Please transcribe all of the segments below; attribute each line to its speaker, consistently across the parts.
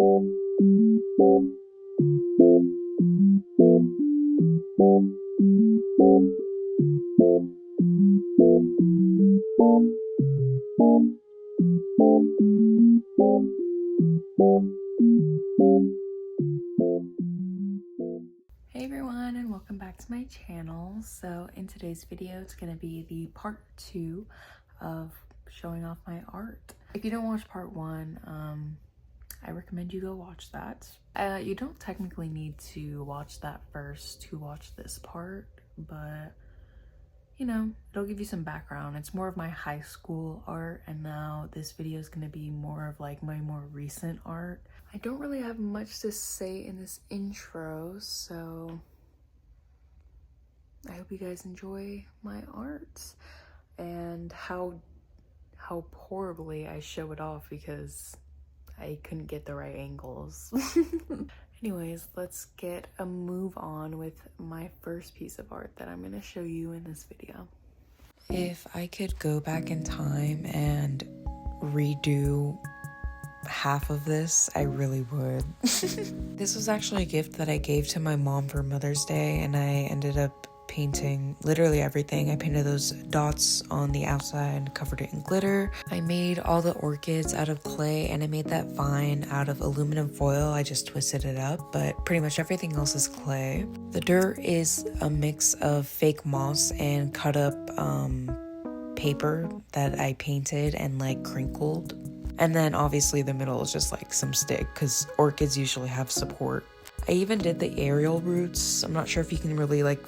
Speaker 1: Hey everyone, and welcome back to my channel. So in today's video, it's going to be the part 2 of showing off my art. If you don't watch part 1, I recommend you go watch that. You don't technically need to watch that first to watch this part, but you know, it'll give you some background. It's more of my high school art, and now this video is going to be more of like my more recent art. I don't really have much to say in this intro, so I hope you guys enjoy my art and how horribly I show it off because I couldn't get the right angles. Anyways, let's get a move on with my first piece of art that I'm going to show you in this video. If I could go back in time and redo half of this, I really would. This was actually a gift that I gave to my mom for Mother's Day, and I ended up painting literally everything. I painted those dots on the outside and covered it in glitter. I made all the orchids out of clay, and I made that vine out of aluminum foil. I just twisted it up, but pretty much everything else is clay. The dirt is a mix of fake moss and cut up paper that I painted and like crinkled. And then obviously the middle is just like some stick because orchids usually have support. I even did the aerial roots. I'm not sure if you can really like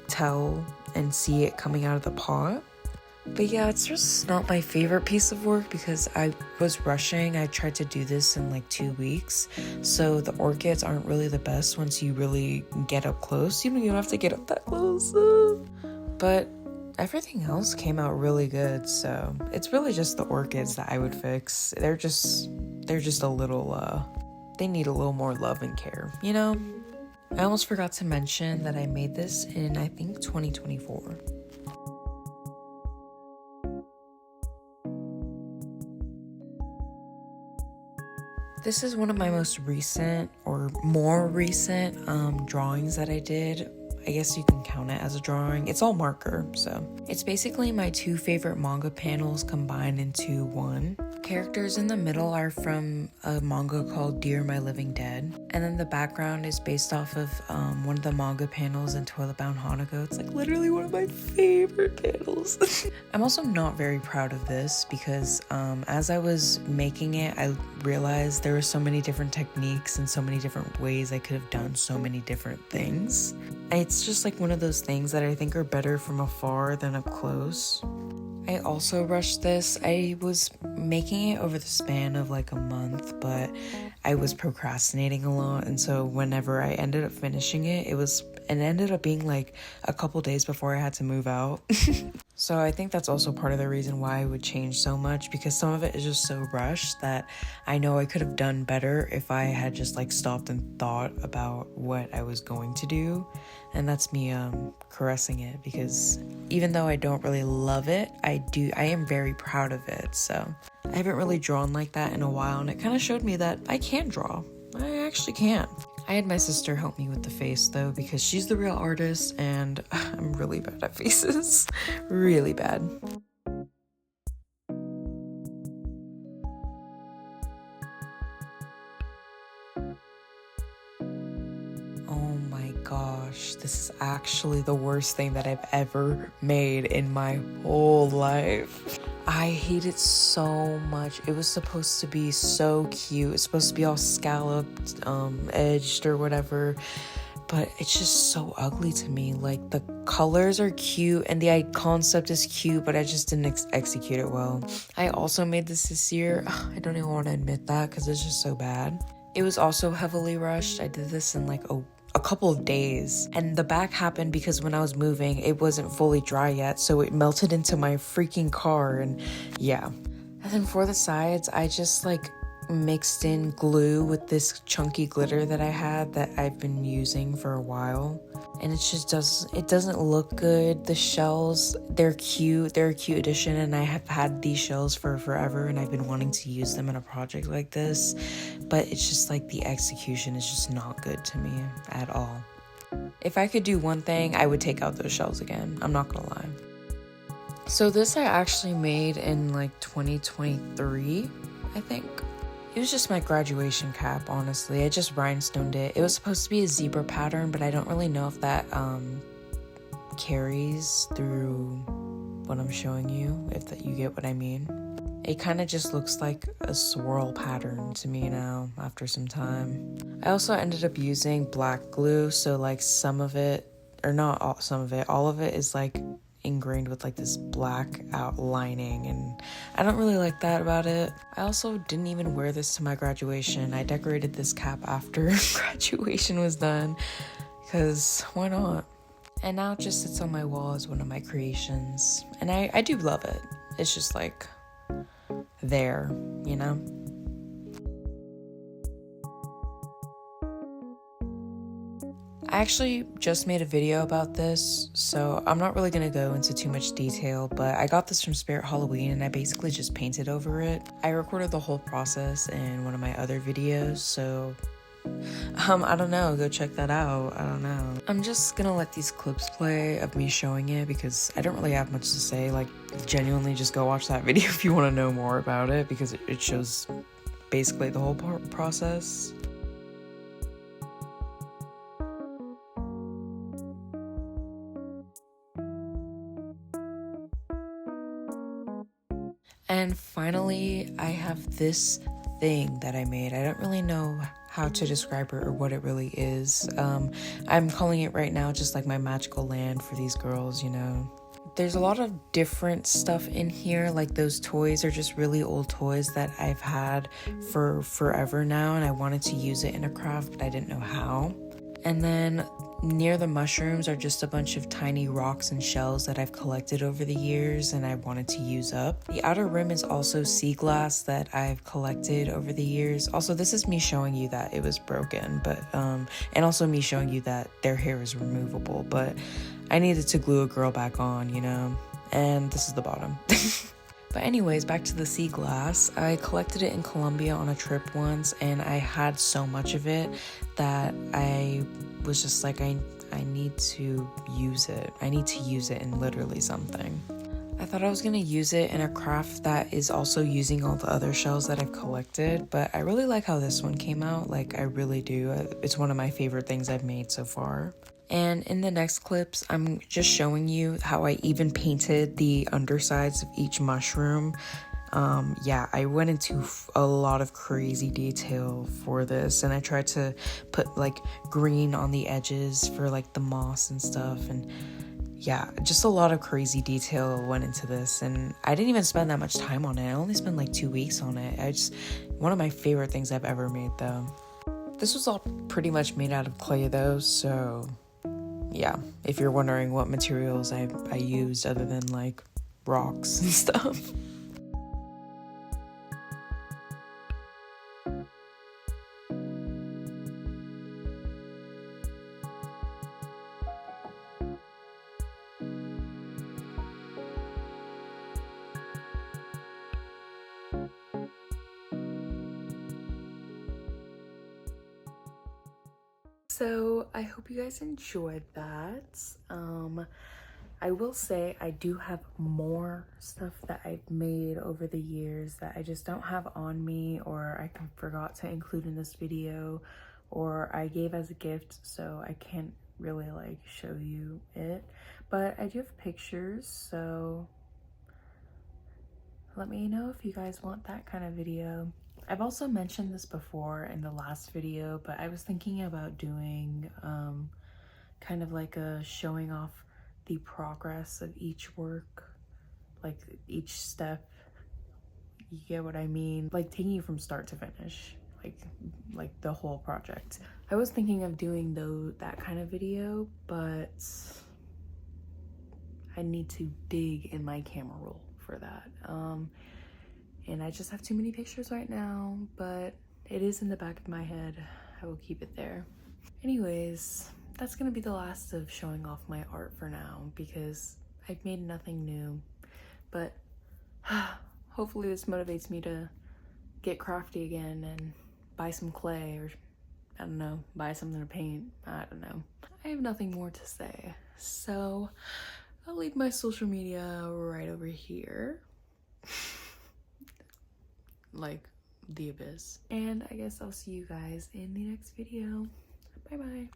Speaker 1: tell and see it coming out of the pot. But yeah, it's just not my favorite piece of work because I was rushing. I tried to do this in like 2 weeks. So the orchids aren't really the best once you really get up close. You don't even have to get up that close. But everything else came out really good, so it's really just the orchids that I would fix. They're just a little, they need a little more love and care, you know? I almost forgot to mention that I made this in, I think, 2024. This is one of my most recent or more recent drawings that I did. I guess you can count it as a drawing. It's all marker, so it's basically my 2 favorite manga panels combined into one. Characters in the middle are from a manga called Dear My Living Dead, and then the background is based off of one of the manga panels in Toilet Bound Hanako. It's like literally one of my favorite panels. I'm also not very proud of this because as I was making it, I realized there were so many different techniques and so many different ways I could have done so many different things. It's just like one of those things that I think are better from afar than up close. I also rushed this. I was making it over the span of like a month, but I was procrastinating a lot, and so whenever I ended up finishing it, it ended up being like a couple days before I had to move out. So I think that's also part of the reason why I would change so much, because some of it is just so rushed that I know I could have done better if I had just like stopped and thought about what I was going to do. And that's me caressing it, because even though I don't really love it, I am very proud of it. So I haven't really drawn like that in a while, and it kind of showed me that I can draw. I actually can. I had my sister help me with the face though, because she's the real artist and I'm really bad at faces. Really bad. Oh my gosh, this is actually the worst thing that I've ever made in my whole life. I hate it so much. It was supposed to be so cute. It's supposed to be all scalloped, edged or whatever, but it's just so ugly to me. Like, the colors are cute and the concept is cute, but I just didn't execute it well. I also made this year. I don't even want to admit that because it's just so bad. It was also heavily rushed. I did this in like a couple of days, and the back happened because when I was moving, it wasn't fully dry yet, so it melted into my freaking car, and yeah. And then for the sides, I just like mixed in glue with this chunky glitter that I had that I've been using for a while. And it doesn't look good. The shells, they're cute. They're a cute addition, and I have had these shells for forever, and I've been wanting to use them in a project like this. But it's just like the execution is just not good to me at all. If I could do one thing, I would take out those shells again. I'm not gonna lie. So this I actually made in like 2023, I think. It was just my graduation cap, honestly. I just rhinestoned it. It was supposed to be a zebra pattern, but I don't really know if that carries through what I'm showing you, if that you get what I mean. It kind of just looks like a swirl pattern to me now after some time. I also ended up using black glue, so like some of it, or not all, some of it, all of it is like ingrained with like this black outlining, and I don't really like that about it. I also didn't even wear this to my graduation. I decorated this cap after graduation was done, because why not? And now it just sits on my wall as one of my creations, and I do love it. It's just like there, you know? I actually just made a video about this, so I'm not really gonna go into too much detail, but I got this from Spirit Halloween and I basically just painted over it. I recorded the whole process in one of my other videos, so I don't know, go check that out. I don't know. I'm just gonna let these clips play of me showing it because I don't really have much to say. Like, genuinely just go watch that video if you want to know more about it, because it shows basically the whole process. And finally, I have this thing that I made. I don't really know how to describe it or what it really is. I'm calling it right now just like my magical land for these girls, you know. There's a lot of different stuff in here. Like, those toys are just really old toys that I've had for forever now, and I wanted to use it in a craft, but I didn't know how. And then near the mushrooms are just a bunch of tiny rocks and shells that I've collected over the years and I wanted to use up. The outer rim is also sea glass that I've collected over the years. Also, this is me showing you that it was broken, but and also me showing you that their hair is removable, but I needed to glue a girl back on, you know, and this is the bottom. But anyways, back to the sea glass. I collected it in Colombia on a trip once, and I had so much of it that I was just like, I need to use it. I need to use it in literally something. I thought I was gonna use it in a craft that is also using all the other shells that I've collected, but I really like how this one came out. Like, I really do. It's one of my favorite things I've made so far. And in the next clips, I'm just showing you how I even painted the undersides of each mushroom. Yeah, I went into a lot of crazy detail for this, and I tried to put like green on the edges for like the moss and stuff, and yeah, just a lot of crazy detail went into this, and I didn't even spend that much time on it. I only spent like 2 weeks on it. One of my favorite things I've ever made though. This was all pretty much made out of clay though, so yeah, if you're wondering what materials I used other than like rocks and stuff. So I hope you guys enjoyed that. I will say I do have more stuff that I've made over the years that I just don't have on me, or I forgot to include in this video, or I gave as a gift, so I can't really like show you it. But I do have pictures, so let me know if you guys want that kind of video. I've also mentioned this before in the last video, but I was thinking about doing kind of like a showing off the progress of each work, like each step, you get what I mean? Like taking you from start to finish, like the whole project. I was thinking of doing that kind of video, but I need to dig in my camera roll for that. And I just have too many pictures right now, but it is in the back of my head. I will keep it there. Anyways, that's gonna be the last of showing off my art for now because I've made nothing new. But hopefully this motivates me to get crafty again and buy some clay, or I don't know, buy something to paint. I don't know. I have nothing more to say. So I'll leave my social media right over here. Like the abyss. And I guess I'll see you guys in the next video. Bye bye.